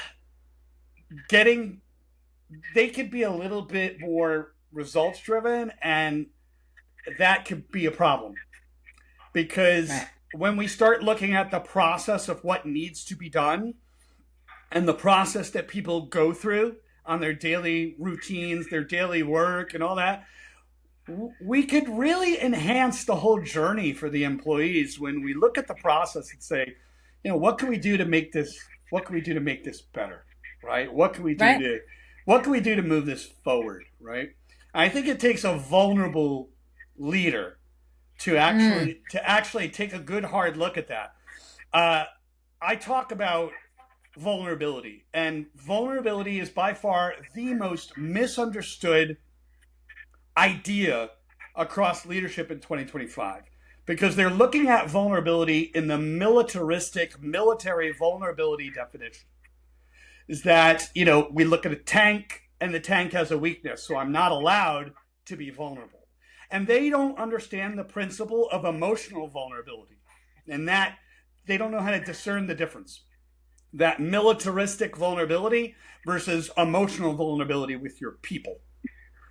getting they could be a little bit more results driven, and that could be a problem because Right. when we start looking at the process of what needs to be done and the process that people go through on their daily routines, their daily work, and all that, we could really enhance the whole journey for the employees when we look at the process and say, what can we do to make this? What can we do to make this better? Right? Right. What can we do to move this forward? Right? I think it takes a vulnerable leader Mm, to actually take a good hard look at that. Uh, I talk about vulnerability, and vulnerability is by far the most misunderstood idea across leadership in 2025 because they're looking at vulnerability in the militaristic military vulnerability definition is that we look at a tank and the tank has a weakness, so I'm not allowed to be vulnerable, and they don't understand the principle of emotional vulnerability, and that they don't know how to discern the difference, that militaristic vulnerability versus emotional vulnerability with your people.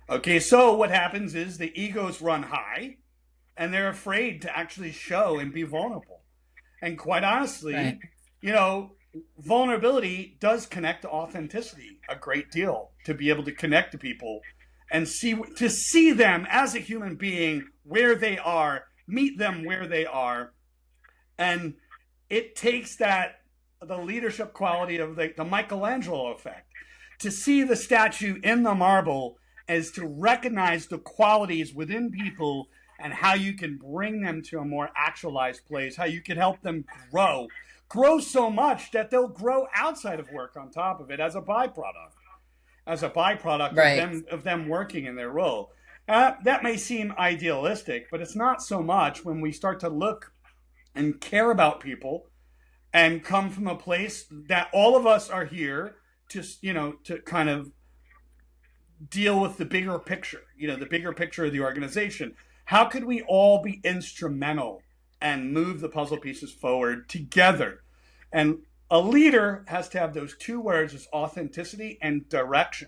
Okay, so what happens is the egos run high and they're afraid to actually show and be vulnerable. And quite right. honestly, you know, vulnerability does connect to authenticity a great deal, to be able to connect to people and see them as a human being where they are, meet them where they are. And it takes the leadership quality of the Michelangelo effect to see the statue in the marble as to recognize the qualities within people and how you can bring them to a more actualized place, how you can help them grow so much that they'll grow outside of work on top of it as a byproduct Right. of them working in their role. That may seem idealistic, but it's not so much when we start to look and care about people and come from a place that all of us are here to kind of deal with the bigger picture, the bigger picture of the organization. How could we all be instrumental and move the puzzle pieces forward together? And a leader has to have those two words: is authenticity and direction.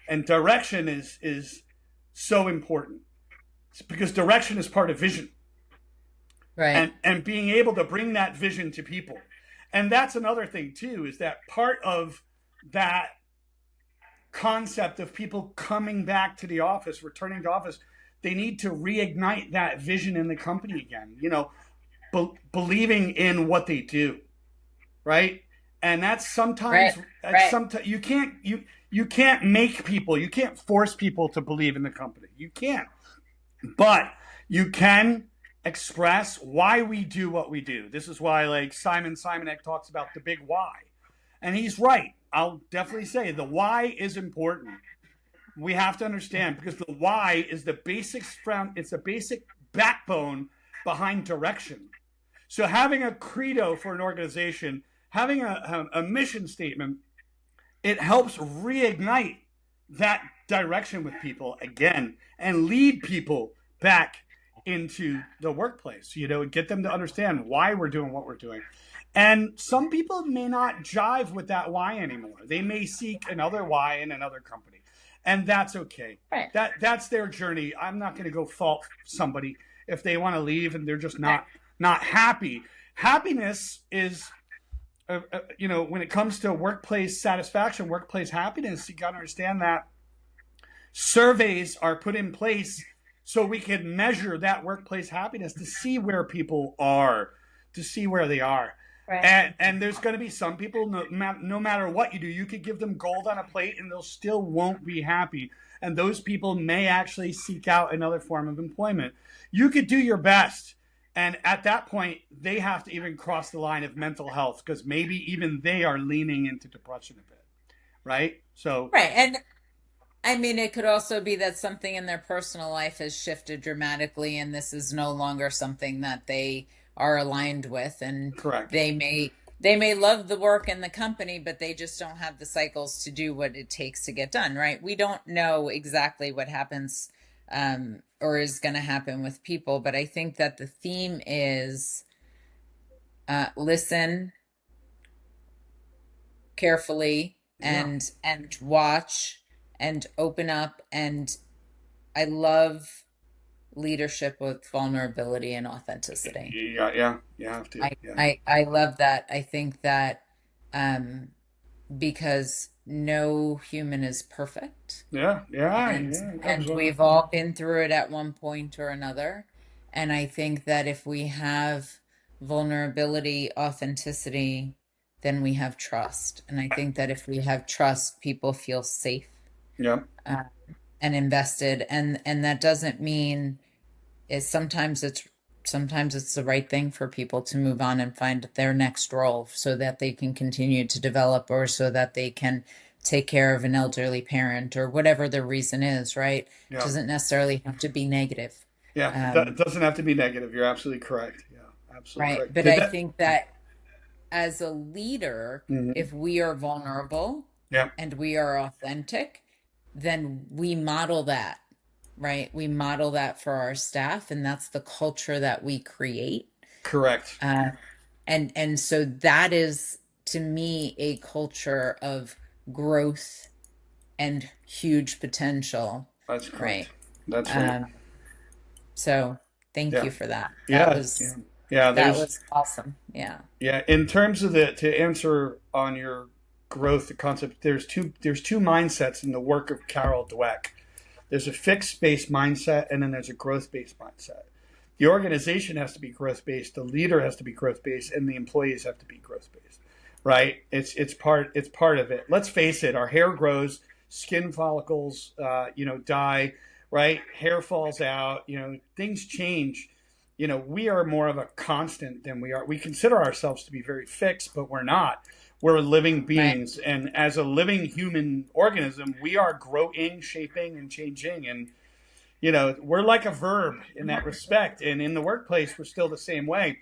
And direction is so important. It's because direction is part of vision, Right. and being able to bring that vision to people. And that's another thing too, is that part of that concept of people coming back to the office, returning to office, they need to reignite that vision in the company again, believing in what they do, right? And Right. that's Right. sometimes you can't make people, you can't force people to believe in the company. You can't. But you can express why we do what we do. This is why, like, Simon Simonek talks about the big why. And he's right. I'll definitely say the why is important. We have to understand, because the why is it's the basic backbone behind direction. So having a credo for an organization, having a mission statement, it helps reignite that direction with people again and lead people back into the workplace, get them to understand why we're doing what we're doing. And some people may not jive with that why anymore. They may seek another why in another company. And that's okay. Right. That's their journey. I'm not going to go fault somebody if they want to leave and they're just Right. not happy. Happiness is when it comes to workplace satisfaction, workplace happiness, you got to understand that surveys are put in place so we can measure that workplace happiness to see where people are, to see where they are. Right. And there's going to be some people, no matter what you do, you could give them gold on a plate and they'll still won't be happy. And those people may actually seek out another form of employment. You could do your best. And at that point, they have to even cross the line of mental health, because maybe even they are leaning into depression a bit. Right? So, Right. And I mean, it could also be that something in their personal life has shifted dramatically, and this is no longer something that they are aligned with, and correct. they may love the work and the company, but they just don't have the cycles to do what it takes to get done, right? We don't know exactly what happens or is going to happen with people, but I think that the theme is listen carefully Yeah. and watch and open up. And I love leadership with vulnerability and authenticity. Yeah. Yeah. You have to. I Yeah. I love that. I think that um because no human is perfect. Yeah, yeah, And yeah, and absolutely. we've all been through it at one point or another. And I think that if we have vulnerability, authenticity, then we have trust. And I think that if we have trust, people feel safe, Yeah, uh, and invested. And that doesn't mean is sometimes it's the right thing for people to move on and find their next role so that they can continue to develop, or so that they can take care of an elderly parent, or whatever the reason is, right? It yeah, doesn't necessarily have to be negative. yeah. It um, doesn't have to be negative. You're absolutely correct. Yeah, absolutely right, correct. but Did I that? think that as a leader, Mhm. if we are vulnerable Yeah, and we are authentic, then we model that, right? We model that for our staff, and that's the culture that we create. correct. Uh, and so that is, to me, a culture of growth and huge potential, That's correct. right? That's right. Um, so thank Yeah, you for that. That yeah, yeah, was yeah. that There's was awesome. Yeah. Yeah, in terms of to answer on your growth, the concept, there's two mindsets in the work of Carol Dweck. There's a fixed based mindset, and then there's a growth based mindset. The organization has to be growth based, the leader has to be growth based, and the employees have to be growth based. Right? It's part of it. Let's face it, our hair grows, skin follicles die, right? Hair falls out, things change. We are more of a constant than we consider ourselves to be very fixed, but we're not. We're living Right. beings, and as a living human organism, we are growing, shaping, and changing. And we're like a verb in that respect. And in the workplace, we're still the same way.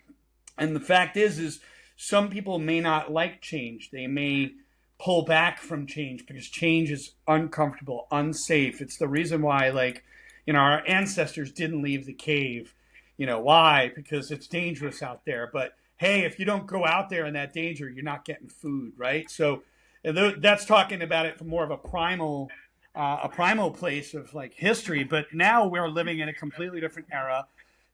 And the fact is some people may not like change. They may pull back from change because change is uncomfortable, unsafe. It's the reason why, like, our ancestors didn't leave the cave. Why? Because it's dangerous out there. But hey, if you don't go out there in that danger, you're not getting food, right? So that's talking about it from more of a primal place of like history. But now we're living in a completely different era.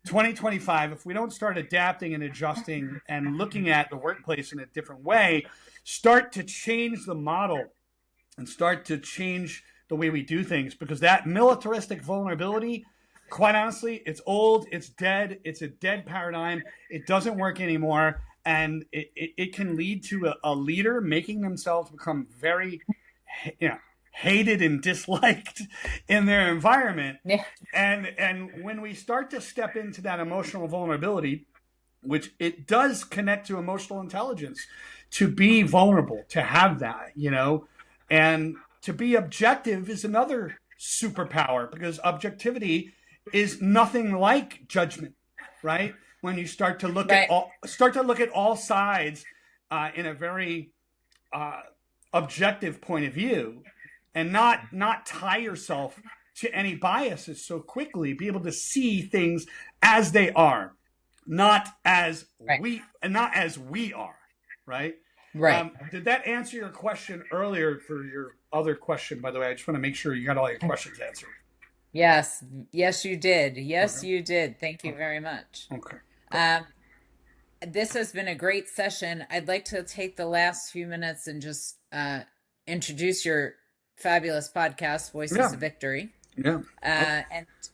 2025, if we don't start adapting and adjusting and looking at the workplace in a different way, start to change the model and start to change the way we do things, because that militaristic vulnerability, quite honestly, it's old, it's dead, it's a dead paradigm. It doesn't work anymore. And it can lead to a leader making themselves become very, you know, hated and disliked in their environment. Yeah. And when we start to step into that emotional vulnerability, which it does connect to emotional intelligence, to be vulnerable, to have that, and to be objective is another superpower, because objectivity is nothing like judgment, right? When you start to look at Right. all sides in a very uh, objective point of view, and not tie yourself to any biases so quickly. Be able to see things as they are, not as Right. we are, right? Right. Did that answer your question earlier? For your other question, by the way, I just want to make sure you got all your questions answered. Yes. Yes, you did. Okay. Yes, you did. Thank you very much. Okay. Good. Um, this has been a great session. I'd like to take the last few minutes and just introduce your fabulous podcast, Voices Yeah. of Victory. Yeah.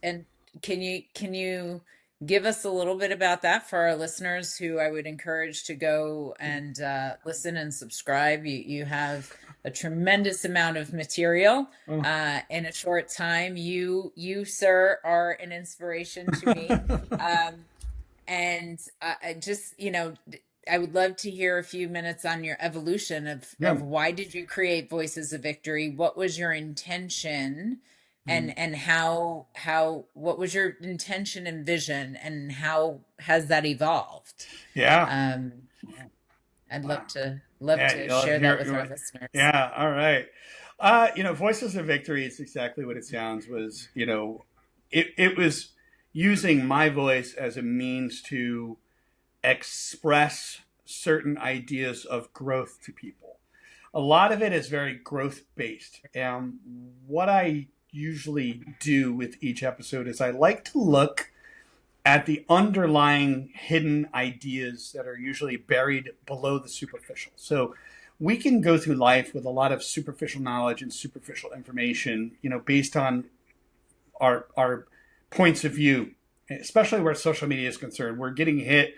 And can you give us a little bit about that for our listeners, who I would encourage to go and listen and subscribe. You have a tremendous amount of material Oh. in a short time. You sir are an inspiration to me. And I just, I would love to hear a few minutes on your evolution of Yeah. why did you create Voices of Victory? What was your intention? Mm. And how what was your intention and vision, and how has that evolved? Yeah. Um, I'd Wow. love Yeah. to share that with our listeners. Yeah. All right. Voices of Victory is exactly what it sounds. It was using my voice as a means to express certain ideas of growth to people. A lot of it is very growth based. What I usually do with each episode is I like to look at the underlying hidden ideas that are usually buried below the superficial. So we can go through life with a lot of superficial knowledge and superficial information, based on our points of view, especially where social media is concerned. We're getting hit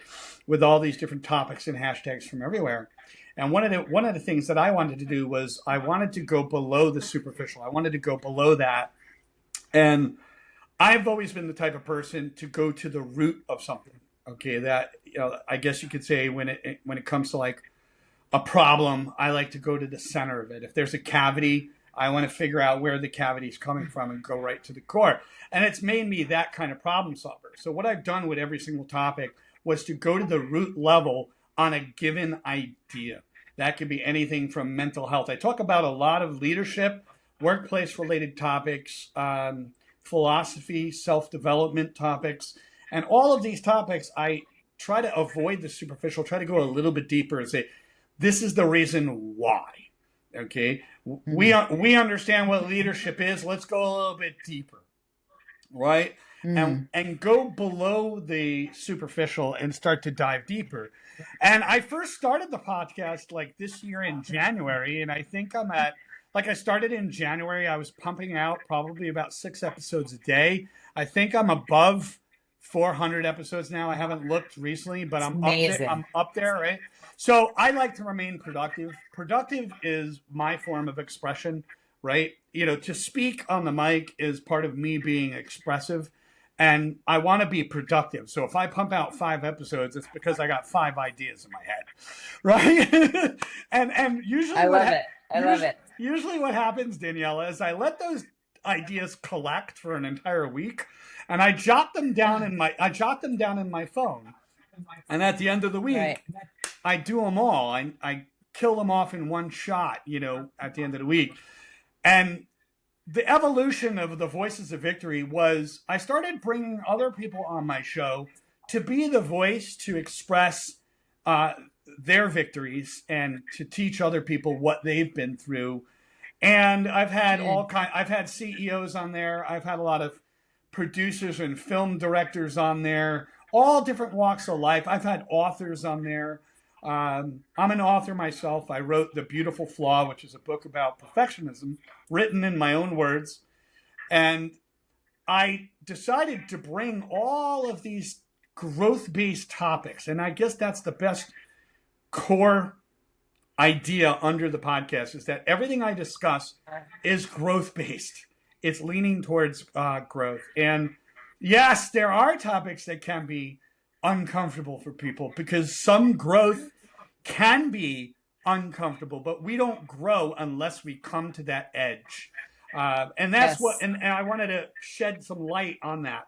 with all these different topics and hashtags from everywhere. And one of the things that I wanted to do was I wanted to go below the superficial. I wanted to go below that. And I've always been the type of person to go to the root of something. Okay, that I guess you could say when it comes to like a problem, I like to go to the center of it. If there's a cavity, I want to figure out where the cavity is coming from and go right to the core. And it's made me that kind of problem solver. So what I've done with every single topic was to go to the root level on a given idea. That could be anything from mental health. I talk about a lot of leadership, workplace related topics, philosophy, self-development topics. And all of these topics, I try to avoid the superficial, try to go a little bit deeper and say, this is the reason why. Okay, we understand what leadership is. Let's go a little bit deeper, right? And go below the superficial and start to dive deeper. And I first started the podcast like this year in January, and I think I'm at I started in January. I was pumping out probably about 6 episodes a day. I think I'm above 400 episodes now. I haven't looked recently, but I'm amazing. I'm up there, right? So I like to remain productive. Productive is my form of expression, right? To speak on the mic is part of me being expressive, and I want to be productive. So if I pump out 5 episodes, it's because I got 5 ideas in my head, right? and usually I love it. Usually what happens, Daniela, is I let those ideas collect for an entire week, and I jot them down in my phone. And at the end of the week, right, I do them all. I kill them off in one shot, at the end of the week. And the evolution of the Voices of Victory was I started bringing other people on my show to be the voice to express their victories and to teach other people what they've been through. And I've had I've had CEOs on there. I've had a lot of producers and film directors on there, all different walks of life. I've had authors on there. I'm an author myself. I wrote The Beautiful Flaw, which is a book about perfectionism, written in my own words. And I decided to bring all of these growth-based topics. And I guess that's the best core idea under the podcast, is that everything I discuss is growth-based. It's leaning towards growth. And yes, there are topics that can be uncomfortable for people because some growth can be uncomfortable, but we don't grow unless we come to that edge. And that's and I wanted to shed some light on that.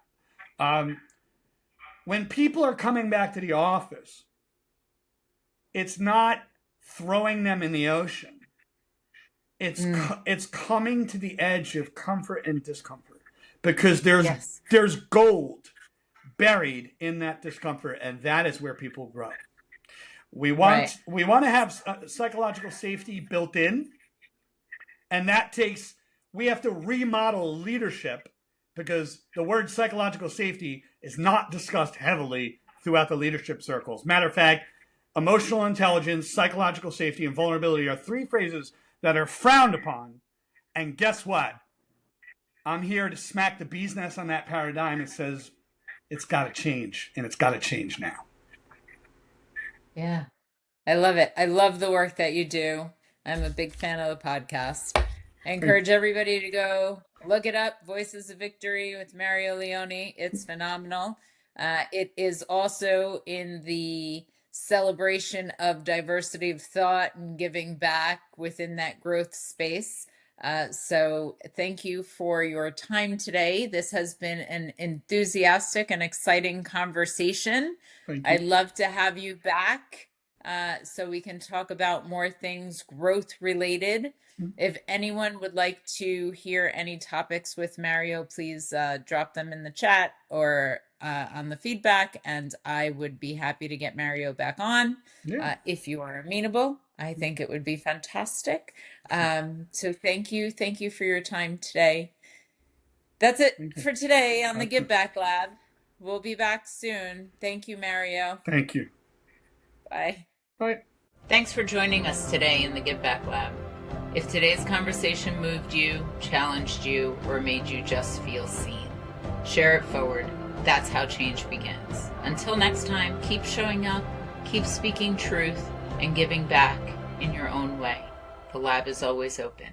When people are coming back to the office, it's not throwing them in the ocean. It's coming to the edge of comfort and discomfort because there's gold buried in that discomfort, and that is where people grow. We want to have psychological safety built in, and that takes we have to remodel leadership because the word psychological safety is not discussed heavily throughout the leadership circles. Matter of fact, emotional intelligence, psychological safety, and vulnerability are 3 phrases that are frowned upon. And guess what? I'm here to smack the bee's nest on that paradigm. It says it's got to change, and it's got to change now. Yeah, I love it. I love the work that you do. I'm a big fan of the podcast. I encourage everybody to go look it up, Voices of Victory with Mario Leone. It's phenomenal. It is also in the celebration of diversity of thought and giving back within that growth space. So thank you for your time today. This has been an enthusiastic and exciting conversation. I'd love to have you back so we can talk about more things growth related. If anyone would like to hear any topics with Mario, please drop them in the chat or on the feedback, and I would be happy to get Mario back on if you are amenable. I think it would be fantastic. So thank you for your time today. That's it for today on the Give Back Lab. We'll be back soon. Thank you, Mario. Thank you. Bye. Bye. Thanks for joining us today in the Give Back Lab. If today's conversation moved you, challenged you, or made you just feel seen, share it forward. That's how change begins. Until next time, keep showing up, keep speaking truth, and giving back in your own way. The lab is always open.